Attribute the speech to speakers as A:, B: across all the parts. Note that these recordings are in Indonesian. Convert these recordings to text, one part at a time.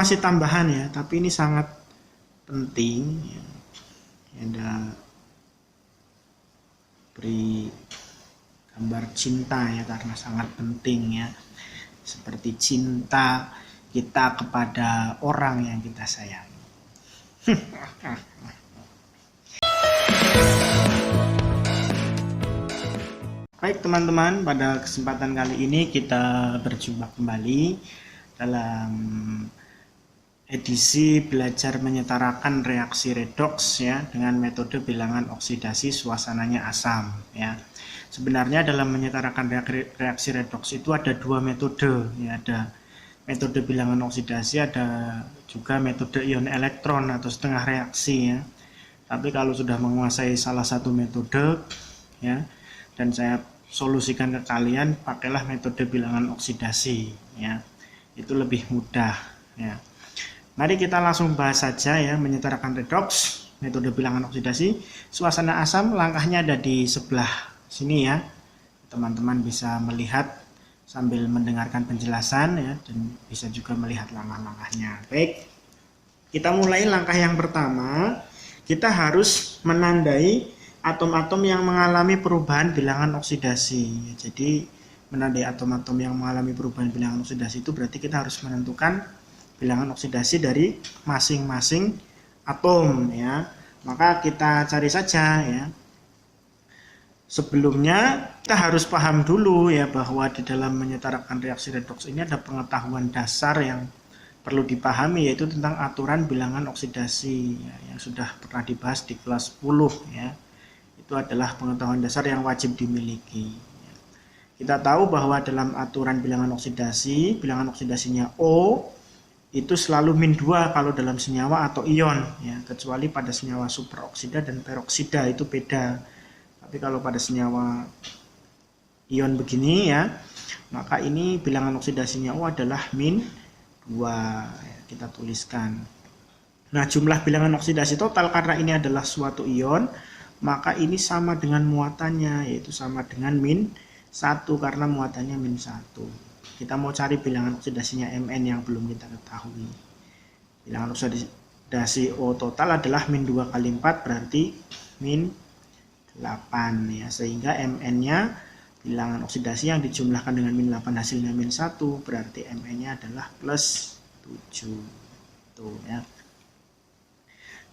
A: Masih tambahan ya, tapi ini sangat penting ya. Ada beri gambar cinta ya, karena sangat penting ya, seperti cinta kita kepada orang yang kita sayangi. Baik teman-teman, pada kesempatan kali ini kita berjumpa kembali dalam edisi belajar menyetarakan reaksi redoks ya dengan metode bilangan oksidasi suasananya asam ya. Sebenarnya dalam menyetarakan reaksi redoks itu ada dua metode ya, ada metode bilangan oksidasi, ada juga metode ion elektron atau setengah reaksi ya. Tapi kalau sudah menguasai salah satu metode ya, dan saya solusikan ke kalian, pakailah metode bilangan oksidasi ya, itu lebih mudah ya. Mari kita langsung bahas saja ya, menyetarakan redoks metode bilangan oksidasi suasana asam. Langkahnya ada di sebelah sini ya, teman-teman bisa melihat sambil mendengarkan penjelasan ya, dan bisa juga melihat langkah-langkahnya. Baik, kita mulai. Langkah yang pertama, kita harus menandai atom-atom yang mengalami perubahan bilangan oksidasi. Jadi menandai atom-atom yang mengalami perubahan bilangan oksidasi itu berarti kita harus menentukan bilangan oksidasi dari masing-masing atom ya. Maka kita cari saja ya. Sebelumnya kita harus paham dulu ya, bahwa di dalam menyetarakan reaksi redoks ini ada pengetahuan dasar yang perlu dipahami, yaitu tentang aturan bilangan oksidasi ya, yang sudah pernah dibahas di kelas 10 ya. Itu adalah pengetahuan dasar yang wajib dimiliki. Kita tahu bahwa dalam aturan bilangan oksidasi, bilangan oksidasinya O itu selalu min 2 kalau dalam senyawa atau ion ya, kecuali pada senyawa superoksida dan peroksida itu beda. Tapi kalau pada senyawa ion begini ya, maka ini bilangan oksidasinya O adalah min 2 ya, kita tuliskan. Nah, jumlah bilangan oksidasi total karena ini adalah suatu ion, maka ini sama dengan muatannya, yaitu sama dengan min 1 karena muatannya min 1. Kita mau cari bilangan oksidasinya Mn yang belum kita ketahui. Bilangan oksidasi O total adalah min 2 kali 4 berarti min 8 ya, sehingga Mn-nya bilangan oksidasi yang dijumlahkan dengan min 8 hasilnya min 1 berarti Mn-nya adalah plus 7 tuh ya.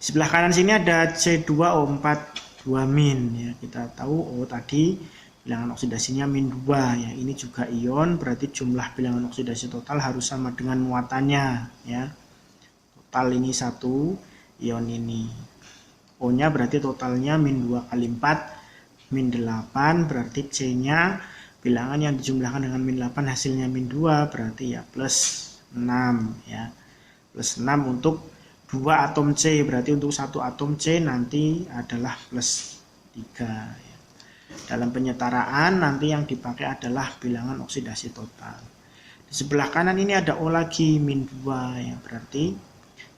A: Di sebelah kanan sini ada C2O4 2 min ya. Kita tahu O tadi bilangan oksidasinya min 2 ya. Ini juga ion, berarti jumlah bilangan oksidasi total harus sama dengan muatannya ya. Total ini 1, ion ini O-nya berarti totalnya min 2 kali 4 min 8, berarti C-nya bilangan yang dijumlahkan dengan min 8 hasilnya min 2 berarti ya plus 6 ya. Plus 6 untuk 2 atom C, berarti untuk 1 atom C nanti adalah plus 3 ya. Dalam penyetaraan nanti yang dipakai adalah bilangan oksidasi total. Di sebelah kanan ini ada O lagi min 2 ya, berarti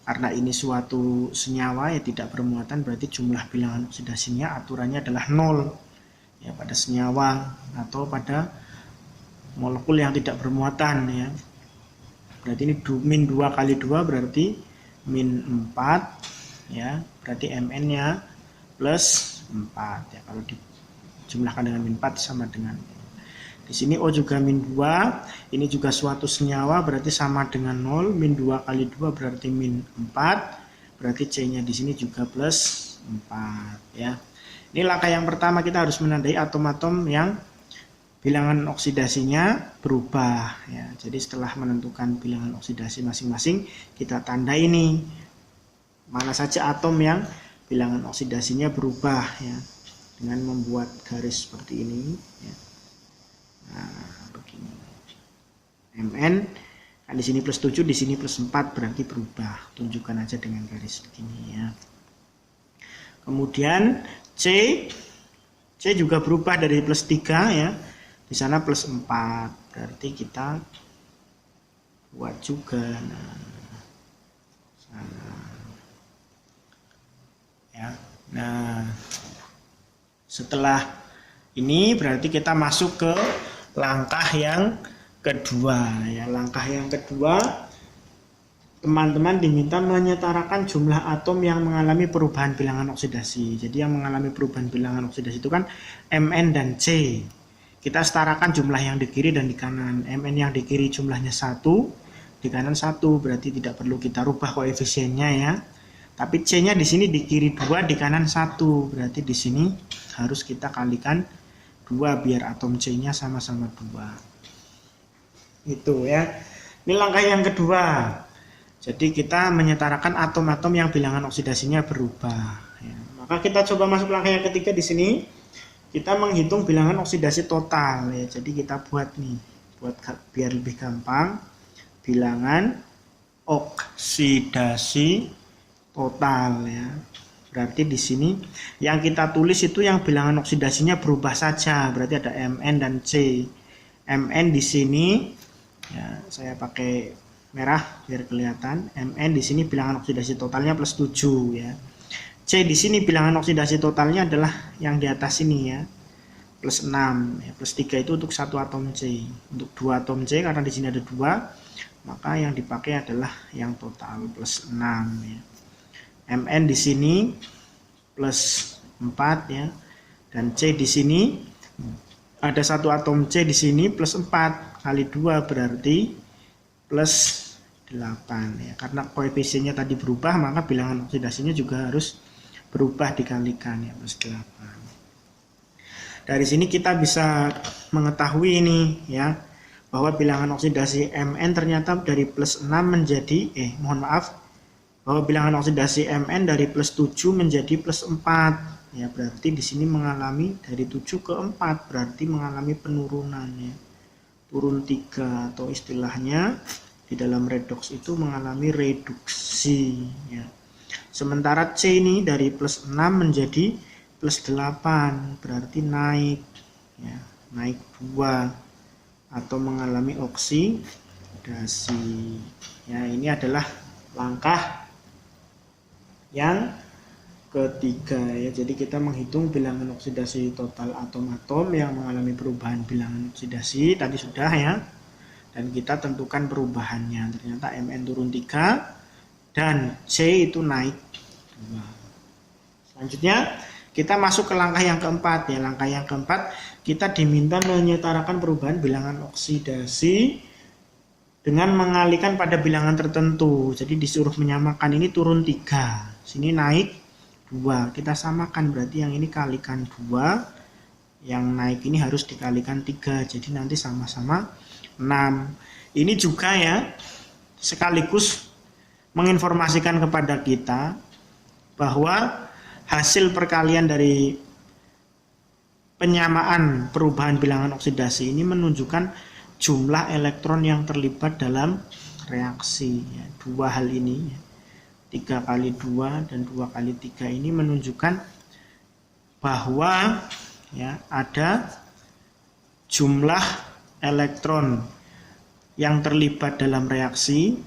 A: karena ini suatu senyawa ya tidak bermuatan, berarti jumlah bilangan oksidasinya aturannya adalah 0 ya pada senyawa atau pada molekul yang tidak bermuatan ya. Berarti ini min 2 kali 2 berarti min 4 ya, berarti Mn-nya plus 4 ya. Kalau dijumlahkan dengan min 4 sama dengan di sini O juga min 2, ini juga suatu senyawa berarti sama dengan 0, min 2 kali 2 berarti min 4, berarti C-nya di sini juga plus 4 ya. Ini langkah yang pertama, kita harus menandai atom-atom yang bilangan oksidasinya berubah ya. Jadi setelah menentukan bilangan oksidasi masing-masing, kita tandai ini mana saja atom yang bilangan oksidasinya berubah ya, dengan membuat garis seperti ini ya. Nah, begini. Mn kan di sini plus 7, di sini plus 4 berarti berubah. Tunjukkan aja dengan garis begini ya. Kemudian C juga berubah dari plus 3 ya. Di sana plus 4. Berarti kita buat juga nah. Sana. Ya. Nah, setelah ini berarti kita masuk ke langkah yang kedua ya. Langkah yang kedua teman-teman diminta menyetarakan jumlah atom yang mengalami perubahan bilangan oksidasi. Jadi yang mengalami perubahan bilangan oksidasi itu kan Mn dan C. Kita setarakan jumlah yang di kiri dan di kanan. Mn yang di kiri jumlahnya 1, di kanan 1, berarti tidak perlu kita rubah koefisiennya ya. Tapi C-nya di sini di kiri 2, di kanan 1, berarti di sini harus kita kalikan 2 biar atom C-nya sama-sama 2. Itu ya. Ini langkah yang kedua. Jadi kita menyetarakan atom-atom yang bilangan oksidasinya berubah. Ya. Maka kita coba masuk langkah yang ketiga di sini. Kita menghitung bilangan oksidasi total. Ya. Jadi kita buat nih, biar lebih gampang. Bilangan oksidasi total ya. Berarti di sini yang kita tulis itu yang bilangan oksidasinya berubah saja. Berarti ada Mn dan C. Mn di sini ya, saya pakai merah biar kelihatan. Mn di sini bilangan oksidasi totalnya plus 7 ya. C di sini bilangan oksidasi totalnya adalah yang di atas ini ya. Plus 6 ya. Plus 3 itu untuk 1 atom C. Untuk 2 atom C karena di sini ada 2, maka yang dipakai adalah yang total plus 6 ya. Mn di sini plus 4 ya. Dan C di sini ada 1 atom C di sini plus 4 kali 2 berarti plus 8 ya. Karena koefisiennya tadi berubah, maka bilangan oksidasinya juga harus berubah dikalikan ya, plus 8. Dari sini kita bisa mengetahui ini ya, bahwa bilangan oksidasi Mn ternyata dari plus 6 menjadi bahwa bilangan oksidasi Mn dari plus 7 menjadi plus 4 ya. Berarti di sini mengalami dari 7 ke 4, berarti mengalami penurunan ya. Turun 3 atau istilahnya di dalam redoks itu mengalami reduksi ya. Sementara C ini dari plus 6 menjadi plus 8, berarti naik ya, naik 2 atau mengalami oksidasi ya. Ini adalah langkah yang ketiga ya. Jadi kita menghitung bilangan oksidasi total atom-atom yang mengalami perubahan bilangan oksidasi tadi sudah ya. Dan kita tentukan perubahannya. Ternyata Mn turun 3 dan C itu naik 2. Selanjutnya kita masuk ke langkah yang keempat ya. Langkah yang keempat kita diminta menyetarakan perubahan bilangan oksidasi dengan mengalihkan pada bilangan tertentu. Jadi disuruh menyamakan, ini turun 3, sini naik 2. Kita samakan, berarti yang ini kalikan 2, yang naik ini harus dikalikan 3. Jadi nanti sama-sama 6. Ini juga ya sekaligus menginformasikan kepada kita bahwa hasil perkalian dari penyamaan perubahan bilangan oksidasi ini menunjukkan jumlah elektron yang terlibat dalam reaksi ya. Dua hal ini ya. 3 kali 2 dan 2 kali 3 ini menunjukkan bahwa ya ada jumlah elektron yang terlibat dalam reaksi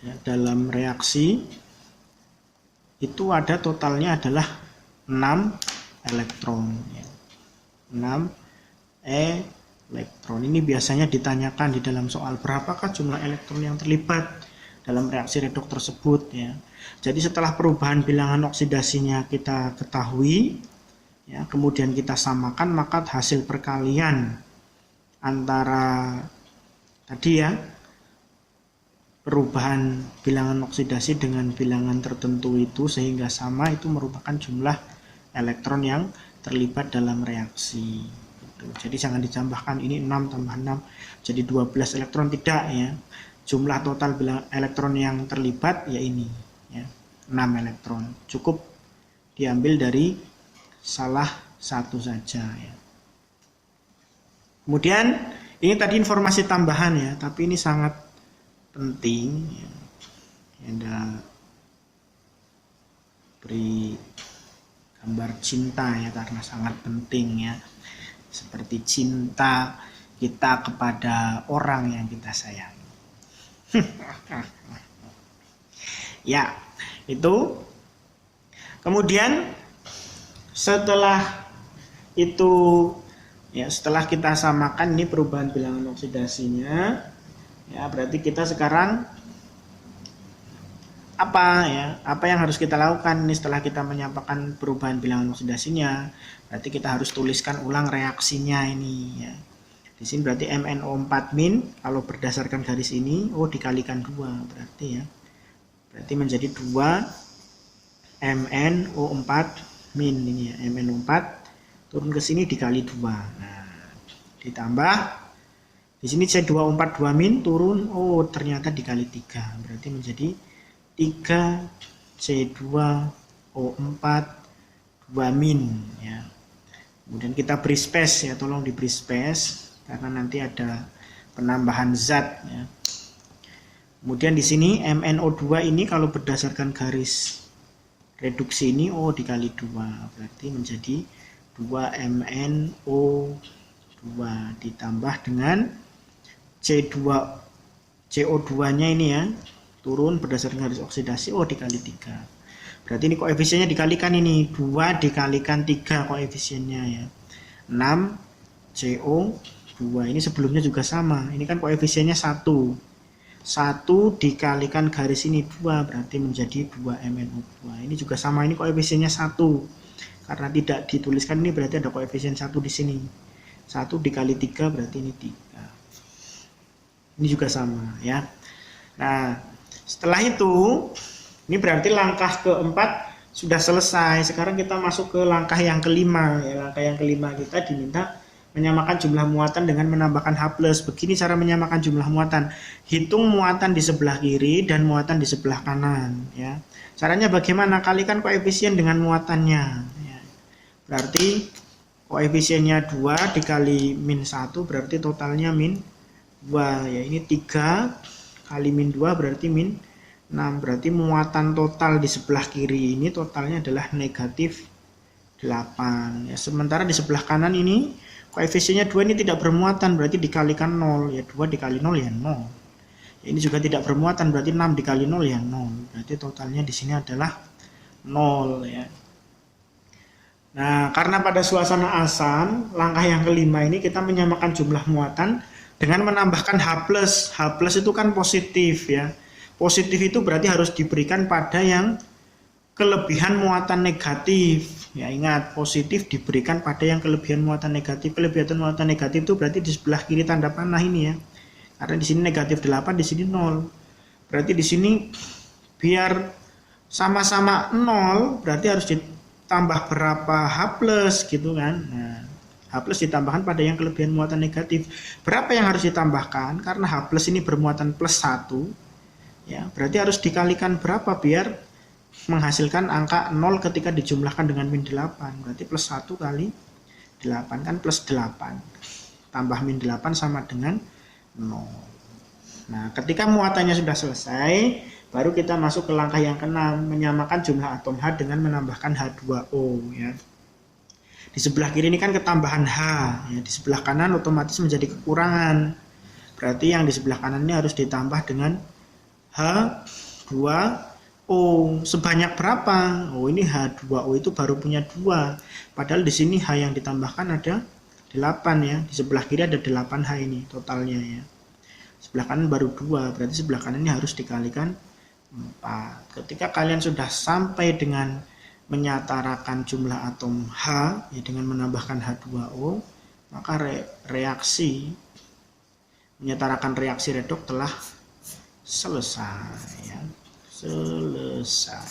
A: ya, dalam reaksi itu ada totalnya adalah 6 elektron ya. 6 elektron. Ini biasanya ditanyakan di dalam soal, berapakah jumlah elektron yang terlibat dalam reaksi redoks tersebut ya. Jadi setelah perubahan bilangan oksidasinya kita ketahui ya, kemudian kita samakan, maka hasil perkalian antara tadi ya perubahan bilangan oksidasi dengan bilangan tertentu itu sehingga sama, itu merupakan jumlah elektron yang terlibat dalam reaksi gitu. Jadi jangan ditambahkan ini 6 tambah 6 jadi 12 elektron, tidak ya. Jumlah total elektron yang terlibat ya ini ya, 6 elektron. Cukup diambil dari salah satu saja ya. Kemudian ini tadi informasi tambahan ya, tapi ini sangat penting ya. Anda beri gambar cinta ya, karena sangat penting ya, seperti cinta kita kepada orang yang kita sayangi. Ya, itu. Kemudian setelah itu Ya, setelah kita samakan ini perubahan bilangan oksidasinya, ya berarti kita sekarang apa yang harus kita lakukan ini setelah kita menyamakan perubahan bilangan oksidasinya? Berarti kita harus tuliskan ulang reaksinya ini ya. Di sini berarti MnO4- kalau berdasarkan garis ini dikalikan 2 berarti ya. Berarti menjadi 2 MnO4- ini ya, MnO4 turun ke sini dikali 2. Nah, ditambah di sini C2O4 2- turun, ternyata dikali 3. Berarti menjadi 3 C2O4 2- ya. Kemudian kita beri space ya, tolong diberi space karena nanti ada penambahan zat ya. Kemudian di sini MnO2 ini kalau berdasarkan garis reduksi ini dikali 2 berarti menjadi 2 MnO2 ditambah dengan CO2-nya ini ya, turun berdasarkan garis oksidasi dikali 3. Berarti ini koefisiennya dikalikan ini 2 dikalikan 3 koefisiennya ya. 6 CO2 ini sebelumnya juga sama. Ini kan koefisiennya 1. 1 dikalikan garis ini 2 berarti menjadi 2 MnO2. Ini juga sama, ini koefisiennya 1. Karena tidak dituliskan ini berarti ada koefisien 1 di sini. 1 dikali 3 berarti ini 3. Ini juga sama ya. Nah, setelah itu ini berarti langkah keempat sudah selesai. Sekarang kita masuk ke langkah yang kelima ya. Langkah yang kelima kita diminta menyamakan jumlah muatan dengan menambahkan H+. Begini cara menyamakan jumlah muatan. Hitung muatan di sebelah kiri dan muatan di sebelah kanan ya. Caranya bagaimana? Kalikan koefisien dengan muatannya ya. Berarti koefisiennya 2 dikali -1 berarti totalnya -2 ya. Ini 3 kali -2 berarti -6. Berarti muatan total di sebelah kiri ini totalnya adalah -8 ya. Sementara di sebelah kanan ini koefisiennya 2 ini tidak bermuatan berarti dikalikan 0 ya. 2 dikali 0 ya 0. Ini juga tidak bermuatan berarti 6 dikali 0 ya 0. Berarti totalnya di sini adalah 0 ya. Nah, karena pada suasana asam, langkah yang kelima ini kita menyamakan jumlah muatan dengan menambahkan H+. H+ itu kan positif ya. Positif itu berarti harus diberikan pada yang kelebihan muatan negatif. Ya, ingat, positif diberikan pada yang kelebihan muatan negatif. Kelebihan muatan negatif itu berarti di sebelah kiri tanda panah ini ya. Karena di sini negatif 8, di sini 0. Berarti di sini biar sama-sama 0, berarti harus ditambah berapa H+ gitu kan. Nah, H+ ditambahkan pada yang kelebihan muatan negatif. Berapa yang harus ditambahkan? Karena H+ ini bermuatan +1. Ya, berarti harus dikalikan berapa biar menghasilkan angka 0 ketika dijumlahkan dengan -8. Berarti +1 kali 8 kan +8. Tambah -8 sama dengan 0. Nah, ketika muatannya sudah selesai, baru kita masuk ke langkah yang keenam, menyamakan jumlah atom H dengan menambahkan H2O ya. Di sebelah kiri ini kan ketambahan H ya, di sebelah kanan otomatis menjadi kekurangan. Berarti yang di sebelah kanan ini harus ditambah dengan H2O. Sebanyak berapa? Ini H2O itu baru punya 2. Padahal di sini H yang ditambahkan ada 8 ya. Di sebelah kiri ada 8 H ini totalnya ya. Sebelah kanan baru 2, berarti sebelah kanan ini harus dikalikan 4. Ketika kalian sudah sampai dengan menyatarakan jumlah atom H ya, dengan menambahkan H2O, maka reaksi menyatarakan reaksi redoks telah selesai ya. Selesai.